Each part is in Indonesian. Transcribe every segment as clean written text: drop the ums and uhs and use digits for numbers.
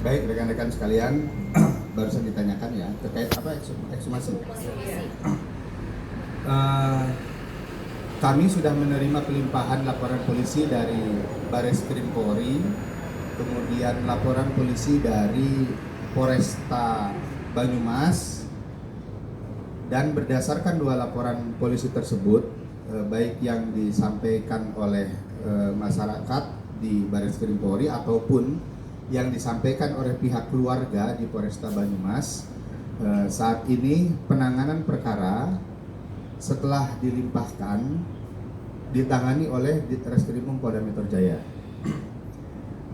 Baik rekan-rekan sekalian, barusan ditanyakan ya terkait apa ekshumasi. Kami sudah menerima pelimpahan laporan polisi dari Bareskrim Polri, kemudian laporan polisi dari Polresta Banyumas, dan berdasarkan dua laporan polisi tersebut, baik yang disampaikan oleh masyarakat di Bareskrim Polri ataupun yang disampaikan oleh pihak keluarga di Polresta Banyumas, saat ini penanganan perkara setelah dilimpahkan ditangani oleh Ditreskrimum Polda Metro Jaya.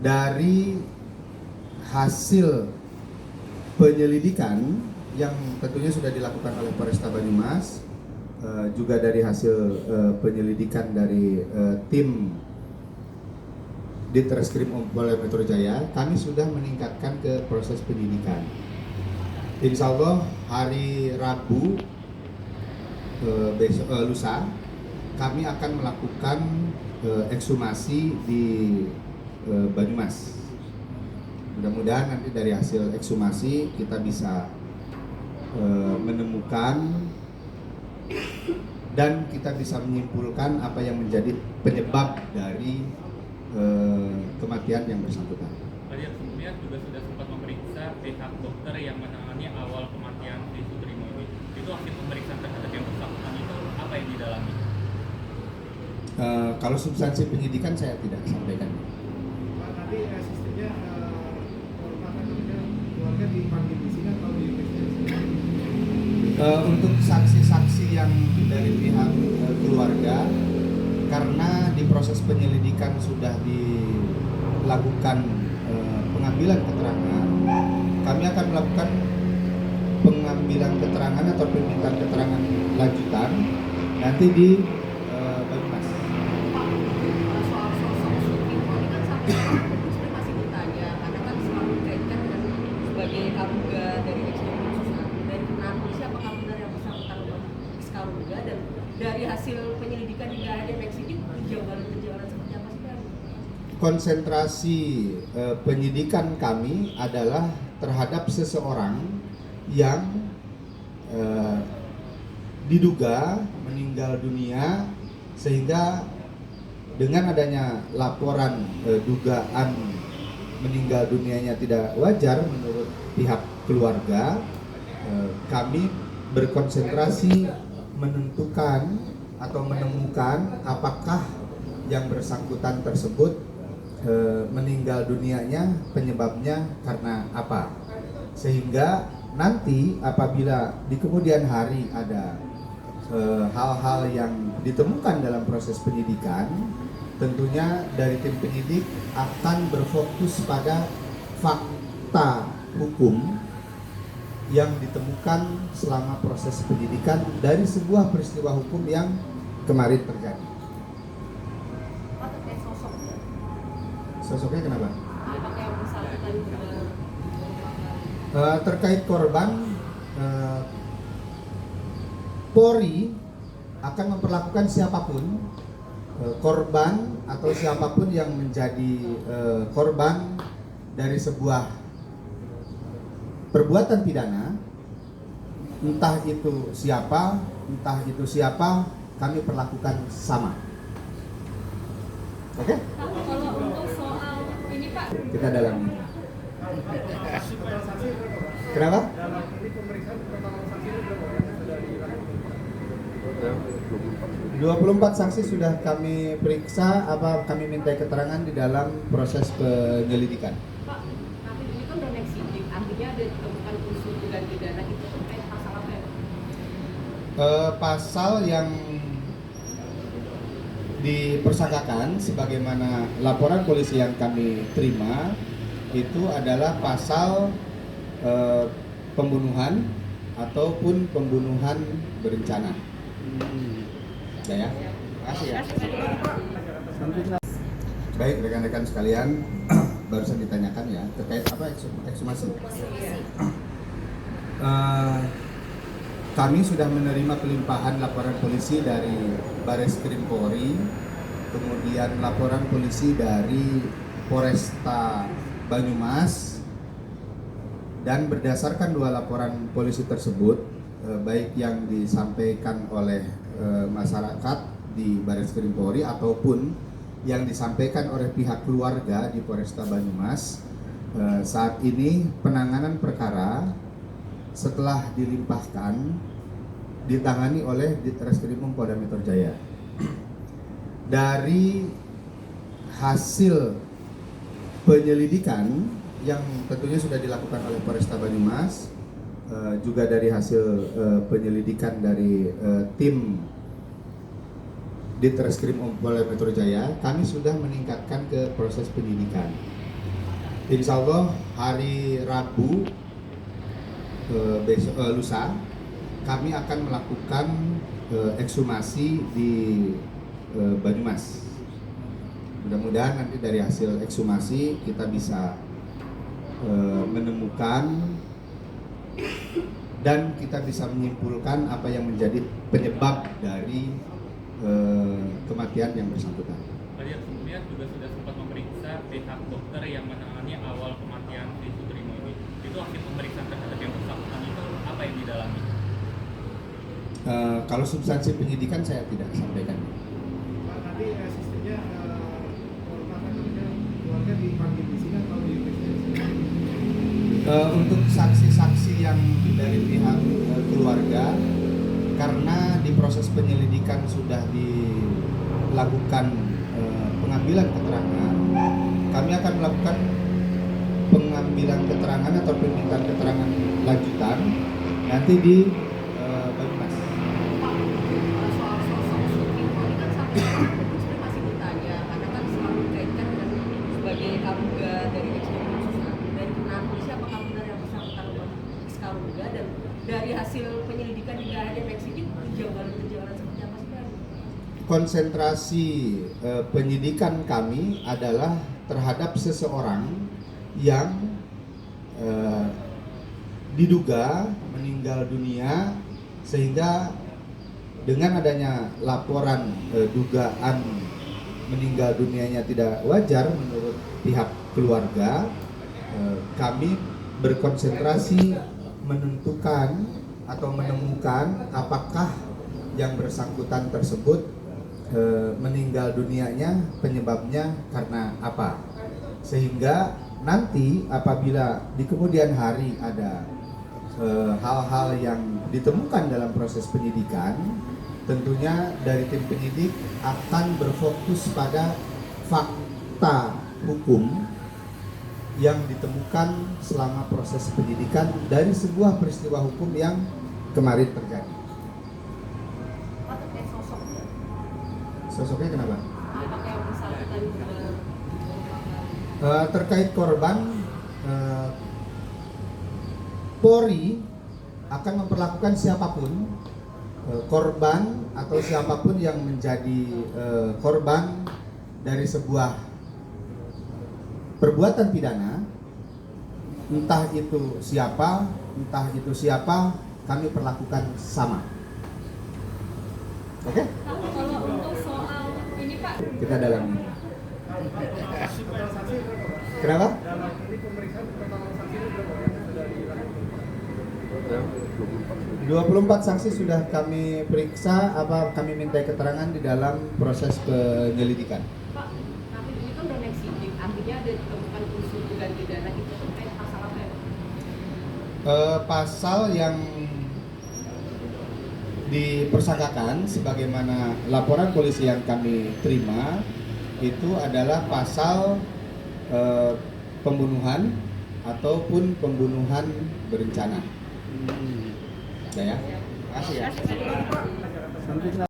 Dari hasil penyelidikan yang tentunya sudah dilakukan oleh Polresta Banyumas, juga dari hasil penyelidikan dari tim Ditreskrimum Polda Metro Jaya, kami sudah meningkatkan ke proses penyidikan. Insya Allah hari Rabu lusa kami akan melakukan ekshumasi di Banyumas. Mudah-mudahan nanti dari hasil ekshumasi kita bisa menemukan dan kita bisa menyimpulkan apa yang menjadi penyebab dari kematian yang bersangkutan. Tadi sebelumnya juga sudah sempat memeriksa pihak dokter yang menangani awal kematian di Sutrimo ini. Itu hasil pemeriksaan terhadap yang bersangkutan itu apa yang didalami? Kalau substansi penyidikan saya tidak sampaikan. Pak, nanti sistemnya keluarga dipanggil di sini atau di Untuk saksi-saksi yang dari pihak keluarga, karena di proses penyelidikan sudah dilakukan pengambilan keterangan, kami akan melakukan pengambilan keterangan atau permintaan keterangan lanjutan nanti di Banyumas. Soal sosok Sutrimo ini kan sampai sebenarnya masih bertanya karena kan selalu dikaitkan dengan sebagai karuga dari eksekutif dari keterangan polisi apakah benar yang bersangkutan karuga, dan dari hasil penyelidikan hingga ada eksekutif penjauhan seperti apa sih Pak? Konsentrasi penyidikan kami adalah terhadap seseorang yang diduga meninggal dunia, sehingga dengan adanya laporan dugaan meninggal dunianya tidak wajar menurut pihak keluarga, kami berkonsentrasi menentukan atau menemukan apakah yang bersangkutan tersebut meninggal dunianya penyebabnya karena apa, sehingga nanti apabila di kemudian hari ada hal-hal yang ditemukan dalam proses penyidikan, tentunya dari tim penyidik akan berfokus pada fakta hukum yang ditemukan selama proses penyidikan dari sebuah peristiwa hukum yang kemarin terjadi. Apa terkait sosoknya? Sosoknya kenapa? Apakah yang bersangkutan juga Terkait korban, Polri akan memperlakukan siapapun korban atau siapapun yang menjadi korban dari sebuah perbuatan pidana, entah itu siapa, kami perlakukan sama. Oke? kalau untuk soal ini Pak, Kita dalami. Kenapa? dalam ini pemeriksaan total saksi itu berapa orang yang sudah dilakukan? 24 saksi sudah kami periksa, kami minta keterangan di dalam proses penyelidikan. Pak, nanti ini kan udah next sidik, artinya ada ditemukan unsur dugaan pidana itu terkait pasal apa ya? Pasal yang dipersangkakan sebagaimana laporan polisi yang kami terima itu adalah pasal pembunuhan ataupun pembunuhan berencana. Ya, makasih ya. Baik rekan-rekan sekalian, barusan ditanyakan ya terkait apa ekshumasi. Kami sudah menerima pelimpahan laporan polisi dari Bareskrim Polri, kemudian laporan polisi dari Polresta Banyumas, Dan berdasarkan dua laporan polisi tersebut, baik yang disampaikan oleh masyarakat di Baris Krim Polri ataupun yang disampaikan oleh pihak keluarga di Polresta Banyumas, saat ini penanganan perkara setelah dilimpahkan ditangani oleh Ditreskrimum Polda Metro Jaya. Dari hasil penyelidikan yang tentunya sudah dilakukan oleh Polresta Banyumas, juga dari hasil penyelidikan dari tim Ditreskrimum Polda Metro Jaya, kami sudah meningkatkan ke proses penyidikan. Insya Allah hari Rabu lusa kami akan melakukan ekshumasi di Banyumas. Mudah-mudahan nanti dari hasil ekshumasi kita bisa menemukan dan kita bisa menyimpulkan apa yang menjadi penyebab dari kematian yang bersangkutan. Tadi kemudian juga sudah sempat memeriksa pihak dokter yang menangani awal kematian si Sutrimo ini. Itu hasil pemeriksaan terhadap yang bersangkutan itu apa yang didalami? Kalau substansi penyidikan saya tidak sampaikan. Pak, nanti sistemnya keluarga dipanggil di sini atau di Untuk saksi-saksi yang dari pihak keluarga, karena di proses penyelidikan sudah dilakukan pengambilan keterangan, kami akan melakukan pengambilan keterangan atau permintaan keterangan lanjutan nanti di Banyumas. Soal sosok Sutrimo ini kan sampai sekarang publik sebenarnya masih bertanya karena kan selalu dikaitkan dengan sebagai Karuga dari ex-Densus dan kenapa polisi apakah benar yang bersangkutan ex-Karuga, dan dari hasil penyelidikan hingga akhirnya naik sidik perjalanan seperti apa sih Pak? Konsentrasi penyidikan kami adalah terhadap seseorang yang diduga meninggal dunia, sehingga dengan adanya laporan dugaan meninggal dunianya tidak wajar menurut pihak keluarga, kami berkonsentrasi menentukan atau menemukan apakah yang bersangkutan tersebut meninggal dunianya penyebabnya karena apa, sehingga nanti apabila di kemudian hari ada hal-hal yang ditemukan dalam proses penyidikan, tentunya dari tim penyidik akan berfokus pada fakta hukum yang ditemukan selama proses penyidikan dari sebuah peristiwa hukum yang kemarin terjadi. Pak, terkait sosoknya, Sosoknya kenapa? apakah yang bersangkutan benar Terkait korban, Polri akan memperlakukan siapapun korban atau siapapun yang menjadi korban dari sebuah perbuatan pidana, entah itu siapa, kami perlakukan sama. Oke? Kalau untuk soal ini Pak, Kita dalami. total saksi berapa? Kenapa? Dalam ini pemeriksaan total saksi berapa yang sudah dilakukan? 24 saksi sudah kami periksa, kami minta keterangan di dalam proses penyelidikan. Pak, nanti ini kan udah naik sidik, artinya ada ditemukan unsur dugaan pidana itu terkait pasal apa ya Pak? Pasal yang dipersangkakan sebagaimana laporan polisi yang kami terima itu adalah pasal pembunuhan ataupun pembunuhan berencana. Ya, ya. Terima kasih ya.